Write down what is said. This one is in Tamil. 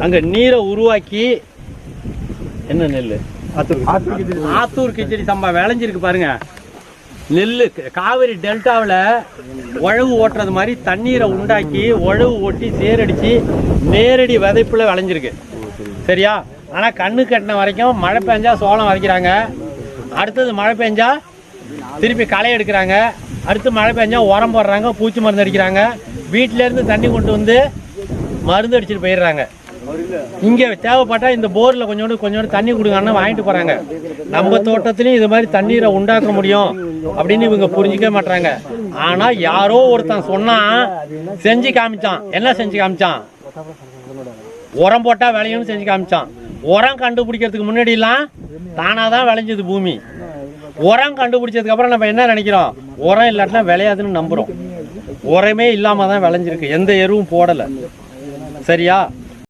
அங்கே நீரை உருவாக்கி என்ன நெல் ஆத்தூர் கிச்சடி சம்பா விளைஞ்சிருக்கு பாருங்க. நெல் காவிரி டெல்டாவில் உழவு ஓட்டுறது மாதிரி தண்ணீரை உண்டாக்கி உழவு ஓட்டி சேரடிச்சு நேரடி விதைப்புல விளைஞ்சிருக்கு. சரியா? ஆனால் கண்ணு கட்டின வரைக்கும் மழை பெஞ்சா சோளம் விதைக்கிறாங்க, அடுத்தது மழை பெஞ்சா திருப்பி களை எடுக்கிறாங்க, அடுத்து மழை பெஞ்சா உரம் போடுறாங்க, பூச்சி மருந்து அடிக்கிறாங்க, வீட்டிலேருந்து தண்ணி கொண்டு வந்து மருந்து அடிச்சுட்டு போயிடுறாங்க. இங்கே தேவைப்பட்டால் இந்த போரில் கொஞ்சோண்டு தண்ணி கொடுங்கன்னு வாங்கிட்டு போகிறாங்க. நம்ம தோட்டத்துலேயும் இது மாதிரி தண்ணீரை உண்டாக்க முடியும் அப்படின்னு இவங்க புரிஞ்சிக்க மாட்டாங்க. ஆனால் யாரோ ஒருத்தன் சொன்னான், செஞ்சு காமிச்சான். என்ன செஞ்சு காமிச்சான்? உரம் போட்டால் விளையும்னு செஞ்சு காமிச்சான். உரம் கண்டுபிடிக்கிறதுக்கு முன்னாடிலாம் தானாக தான் விளைஞ்சது பூமி. உரம் கண்டுபிடிச்சதுக்கு அப்புறம் நம்ம என்ன நினைக்கிறோம்? உரம் இல்லாட்டினா விளையாதுன்னு நம்புகிறோம். உரமே இல்லாமல் தான் விளைஞ்சிருக்கு, எந்த எருவும் போடலை. சரியா?